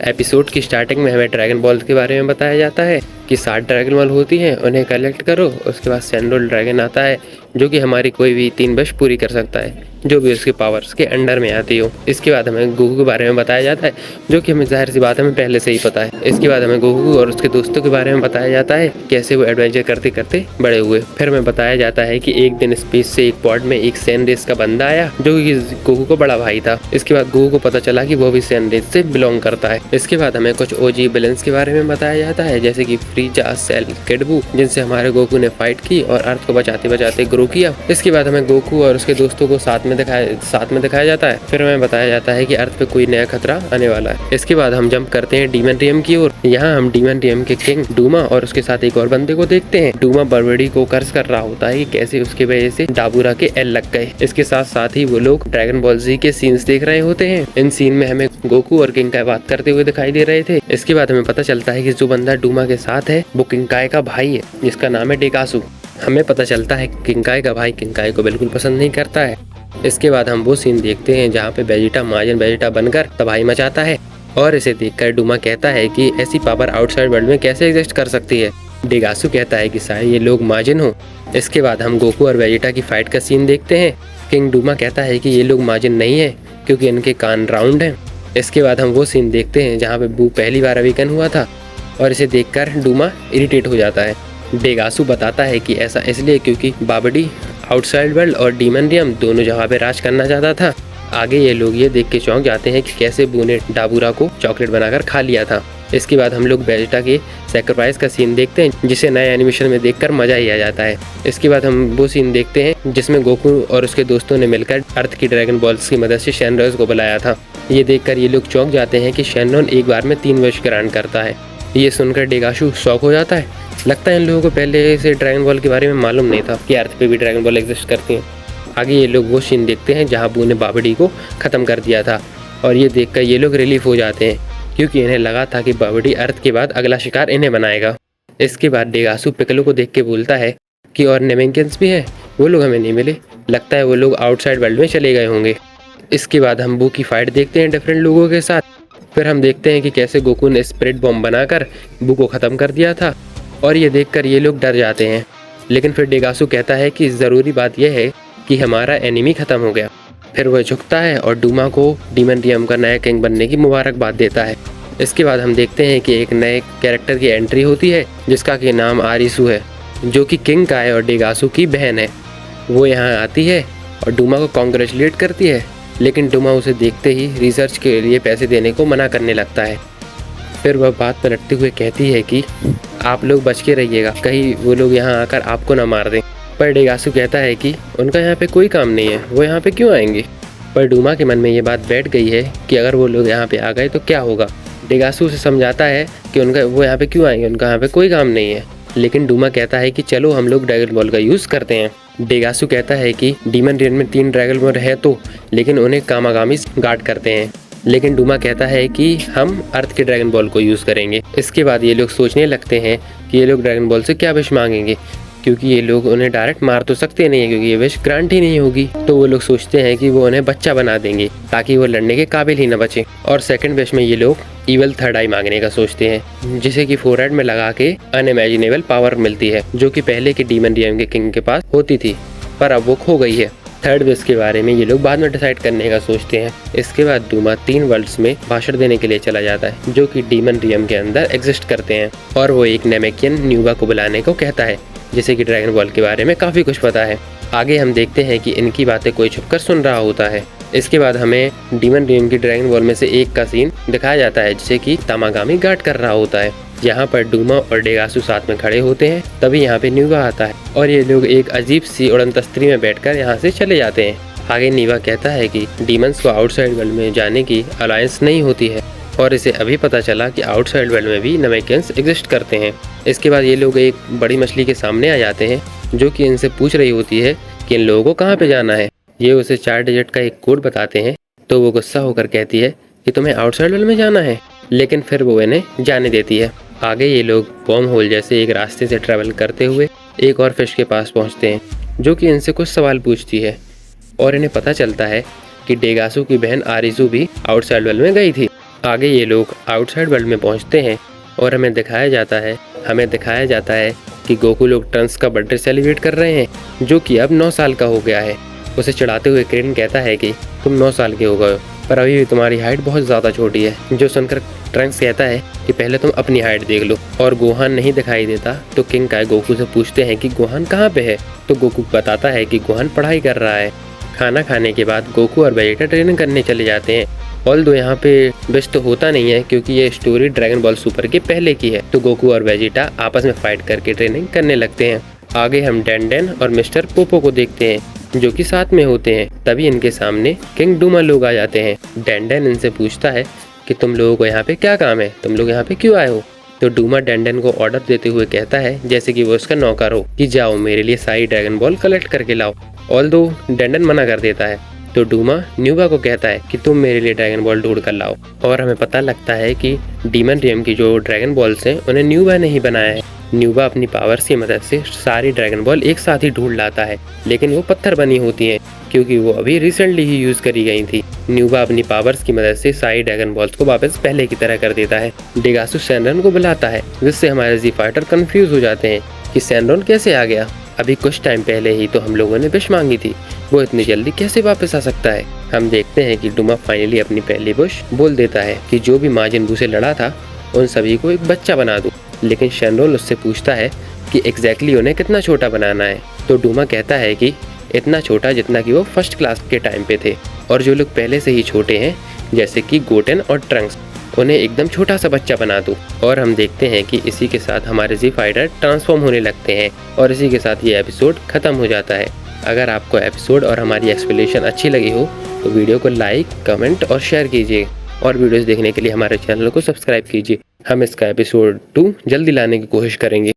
Episode की starting में हमें ड्रैगन बॉल के बारे में बताया जाता है कि 7 ड्रैगन बॉल होती हैं, उन्हें कलेक्ट करो। उसके बाद सैंडोल ड्रैगन आता है जो कि हमारी कोई भी 3 विश पूरी कर सकता है, जो भी उसके पावर्स के अंडर में आती हो। इसके बाद हमें गोकू के बारे में बताया जाता है, जो कि हमें जाहिर सी बात हमें पहले से ही पता है। इसके बाद हमें गोकू और उसके दोस्तों के बारे में बताया जाता है, कैसे वो एडवेंचर करते करते बड़े हुए। फिर हमें बताया जाता है कि एक दिन स्पेस से एक पॉड में एक सैन रेस का बंदा आया, जो कि गोकू को बड़ा भाई था। इसके बाद गोकू को पता चला कि वो भी सैन रेस से बिलोंग करता है। इसके बाद हमें कुछ ओजी विलेंस के बारे में बताया जाता है, जैसे कि फ्रीजा, सेल, किड बू, जिनसे हमारे गोकू ने फाइट की और अर्थ को बचाते बचाते ग्रो किया। इसके बाद हमें गोकू और उसके दोस्तों को साथ में दिखाया जाता है। फिर हमें बताया जाता है कि अर्थ पे कोई नया खतरा आने वाला है। इसके बाद हम जंप करते हैं डीमन रियम की ओर। यहाँ हम डीमन रियम के किंग डूमा और उसके साथ एक और बंदे को देखते हैं। डूमा बर्बडी को कर्ज कर रहा होता है कि कैसे उसकी वजह से डाबूरा के एल लग गए। इसके साथ साथ ही वो लोग ड्रैगन बॉल जी के सीन्स देख रहे होते हैं। इन सीन में हमें गोकू और किंग काय बात करते हुए दिखाई दे रहे थे। इसके बाद हमें पता चलता है कि जो बंदा डूमा के साथ है वो किंग काय का भाई है, जिसका नाम है डेकासू। हमें पता चलता है किंग काय का भाई किंग काय को बिल्कुल पसंद नहीं करता है। इसके बाद हम वो सीन देखते हैं जहाँ पे वेजिटा माजन वेजिटा बनकर तबाही मचाता है और इसे देखकर डूमा कहता है कि ऐसी पावर आउटसाइड वर्ल्ड में कैसे एग्जिस्ट कर सकती है। डेगासू कहता है कि शायद ये लोग माजिन हो। इसके बाद हम गोकू और वेजिटा की फाइट का सीन देखते हैं। किंग डूमा कहता है कि ये लोग माजिन नहीं है क्योंकि इनके कान राउंड हैं। इसके बाद हम वो सीन देखते हैं जहाँ पे बू पहली बार अवेकन हुआ था और इसे देखकर डूमा इरिटेट हो जाता है। डेगासू बताता है कि ऐसा इसलिए क्योंकि बाबडी आउटसाइड वर्ल्ड और डीमन रियम दोनों जगह पे राज करना चाहता था। आगे ये लोग ये देख के चौंक जाते हैं कि कैसे बू ने डाबूरा को चॉकलेट बनाकर खा लिया था। इसके बाद हम लोग वेजिटा के सैक्रिफाइस का सीन देखते हैं, जिसे नए एनिमेशन में देखकर मजा ही आ जाता है। इसके बाद हम वो सीन देखते हैं जिसमें गोकू और उसके दोस्तों ने मिलकर अर्थ की ड्रैगन बॉल्स की मदद से शेनरॉस को बुलाया था। ये देखकर ये लोग चौंक जाते हैं कि शेनरॉन एक बार में 3 विश ग्रांट करता है। ये सुनकर डेगासू शॉक हो जाता है। लगता है इन लोगों को पहले से ड्रैगन बॉल के बारे में मालूम नहीं था कि अर्थ पे भी ड्रैगन बॉल एग्जिस्ट करती हैं। आगे ये लोग वो सीन देखते हैं जहाँ बू ने बाबडी को ख़त्म कर दिया था और ये देखकर ये लोग रिलीफ हो जाते हैं, क्योंकि इन्हें लगा था कि बाबडी अर्थ के बाद अगला शिकार इन्हें बनाएगा। इसके बाद डेगासू पिकलो को देख के बोलता है कि और नेमेंकियंस भी हैं, वो लोग हमें नहीं मिले, लगता है वो लोग आउटसाइड वर्ल्ड में चले गए होंगे। इसके बाद हम बू की फाइट देखते हैं डिफरेंट लोगों के साथ। फिर हम देखते हैं कि कैसे गोकू ने स्प्रिट बॉम्ब बनाकर बू को ख़त्म कर दिया था और ये देखकर ये लोग डर जाते हैं। लेकिन फिर डेगासू कहता है कि ज़रूरी बात यह है कि हमारा एनिमी ख़त्म हो गया। फिर वह झुकता है और डूमा को डीमन रियम का नया किंग बनने की मुबारकबाद देता है। इसके बाद हम देखते हैं कि एक नए कैरेक्टर की एंट्री होती है जिसका कि नाम आरिसू है, जो कि किंग काय और डेगासू की बहन है। वो यहाँ आती है और डूमा को कॉन्ग्रेचुलेट करती है, लेकिन डूमा उसे देखते ही रिसर्च के लिए पैसे देने को मना करने लगता है। फिर वह बात पलटते हुए कहती है कि आप लोग बच के रहिएगा, कहीं वो लोग यहाँ आकर आपको ना मार दें। पर डेगासू कहता है कि उनका यहाँ पे कोई काम नहीं है, वो यहाँ पे क्यों आएंगे। पर डूमा के मन में ये बात बैठ गई है कि अगर वो लोग यहाँ पे आ गए तो क्या होगा। डेगासू उसे समझाता है कि वो यहाँ पे क्यों आएंगे, उनका यहाँ पे कोई काम नहीं है। लेकिन डूमा कहता है कि चलो हम लोग ड्रैगन बॉल का यूज़ करते हैं। डेगासू कहता है कि डीमन रियन में 3 ड्रैगन बॉल है तो, लेकिन उन्हें कामागामी गार्ड करते हैं। लेकिन डूमा कहता है कि हम अर्थ के ड्रैगन बॉल को यूज़ करेंगे। इसके बाद ये लोग सोचने लगते हैं कि ये लोग ड्रैगन बॉल से क्या विश मांगेंगे, क्योंकि ये लोग उन्हें डायरेक्ट मार तो सकते नहीं है क्योंकि ये विश ग्रांट ही नहीं होगी। तो वो लोग सोचते हैं कि वो उन्हें बच्चा बना देंगे ताकि वो लड़ने के काबिल ही न बचे। और सेकंड विश में ये लोग इवल थर्ड आई मांगने का सोचते हैं, जिसे कि फोरहेड में लगा के अनइमेजिनेबल पावर मिलती है, जो कि पहले के डीमन रियम के किंग के पास होती थी पर अब वो खो गई है। थर्ड विश के बारे में ये लोग बाद में डिसाइड करने का सोचते हैं। इसके बाद डूमा 3 वर्ल्ड्स में भाषण देने के लिए चला जाता है, जो कि डीमन रियम के अंदर एग्जिस्ट करते हैं, और वो एक नेमेकियन न्यूबा को बुलाने को कहता है, जिसे कि ड्रैगन बॉल के बारे में काफ़ी कुछ पता है। आगे हम देखते हैं कि इनकी बातें कोई छुपकर सुन रहा होता है। इसके बाद हमें डीमन रियम की ड्रैगन बॉल में से एक का सीन दिखाया जाता है, जिसे कि तामागामी गार्ड कर रहा होता है। यहाँ पर डूमा और डेगासू साथ में खड़े होते हैं, तभी यहाँ पे न्यूबा आता है और ये लोग एक अजीब सी उड़न तस्तरी में बैठकर यहाँ से चले जाते हैं। आगे न्यूबा कहता है कि डीमंस को आउटसाइड वर्ल्ड में जाने की अलायंस नहीं होती है और इसे अभी पता चला कि आउटसाइड वर्ल्ड में भी नेमेकियंस एग्जिस्ट करते हैं। इसके बाद ये लोग एक बड़ी मछली के सामने आ जाते हैं, जो कि इनसे पूछ रही होती है कि इन लोगों को कहाँ पे जाना है। ये उसे 4 डिजिट का एक कोड बताते हैं, तो वो गुस्सा होकर कहती है कि तुम्हें आउटसाइड वर्ल्ड में जाना है, लेकिन फिर वो इन्हें जाने देती है। आगे ये लोग बॉम होल जैसे एक रास्ते से ट्रैवल करते हुए एक और फिश के पास पहुंचते हैं, जो कि इनसे कुछ सवाल पूछती है, और इन्हें पता चलता है कि डेगासू की बहन आरिजू भी आउटसाइड वर्ल्ड में गई थी। आगे ये लोग आउटसाइड वर्ल्ड में पहुंचते हैं और हमें दिखाया जाता है कि गोकू लोग ट्रंक्स का बर्थडे सेलिब्रेट कर रहे हैं, जो कि अब 9 साल का हो गया है। उसे चिढ़ाते हुए क्रेन कहता है कि तुम 9 साल के हो गए हो, पर अभी भी तुम्हारी हाइट बहुत ज़्यादा छोटी है। जो सुनकर ट्रंक्स कहता है कि पहले तुम अपनी हाइट देख लो, और गोहान नहीं दिखाई देता तो किंग काय गोकू से पूछते हैं कि गोहान कहाँ पे है। तो गोकू बताता है कि गोहान पढ़ाई कर रहा है। खाना खाने के बाद गोकू और वेजिटा ट्रेनिंग करने चले जाते हैं। ऑल्दो यहाँ पे बेस्ट तो होता नहीं है, क्योंकि ये स्टोरी ड्रैगन बॉल सुपर के पहले की है। तो गोकू और वेजिटा आपस में फाइट करके ट्रेनिंग करने लगते हैं। आगे हम डेन और मिस्टर पोपो को देखते हैं, जो कि साथ में होते हैं। तभी इनके सामने किंग डूमा लोग आ जाते हैं। डेन इनसे पूछता है कि तुम लोगों को यहाँ पे क्या काम है, तुम लोग यहाँ पे क्यों आए हो। तो डूमा डेन को ऑर्डर देते हुए कहता है, जैसे कि वो उसका नौकर हो, कि जाओ मेरे लिए सारी ड्रैगन बॉल कलेक्ट करके लाओ। ऑल्दो डेन मना कर देता है तो डूमा न्यूबा को कहता है कि तुम मेरे लिए ड्रैगन बॉल ढूंढ कर लाओ। और हमें पता लगता है कि डीमन रियम की जो ड्रैगन बॉल्स हैं उन्हें न्यूबा ने ही बनाया है। न्यूबा अपनी पावर्स की मदद से सारी ड्रैगन बॉल एक साथ ही ढूंढ लाता है, लेकिन वो पत्थर बनी होती हैं, क्योंकि वो अभी रिसेंटली ही यूज करी गई थी। न्यूबा अपनी पावर्स की मदद से सारी ड्रैगन बॉल्स को वापस पहले की तरह कर देता है। डेगासु सैनरन को बुलाता है, जिससे हमारे जी फाइटर कंफ्यूज हो जाते हैं कि सैनरन कैसे आ गया। अभी कुछ टाइम पहले ही तो हम लोगों ने विश मांगी थी, वो इतनी जल्दी कैसे वापस आ सकता है। हम देखते हैं कि डूमा फाइनली अपनी पहली विश बोल देता है कि जो भी माजिन बू से लड़ा था उन सभी को एक बच्चा बना दूं। लेकिन शैनरोल उससे पूछता है कि एग्जैक्टली उन्हें कितना छोटा बनाना है। तो डूमा कहता है कि इतना छोटा जितना कि वो फर्स्ट क्लास के टाइम पे थे, और जो लोग पहले से ही छोटे हैं जैसे कि गोटेन और ट्रंक्स, उन्हें एकदम छोटा सा बच्चा बना दूं। और हम देखते हैं कि इसी के साथ हमारे जी फाइटर ट्रांसफॉर्म होने लगते हैं, और इसी के साथ ये एपिसोड खत्म हो जाता है। अगर आपको एपिसोड और हमारी एक्सप्लेनेशन अच्छी लगी हो तो वीडियो को लाइक, कमेंट और शेयर कीजिए, और वीडियोस देखने के लिए हमारे चैनल को सब्सक्राइब कीजिए। हम इसका एपिसोड 2 जल्दी लाने की कोशिश करेंगे।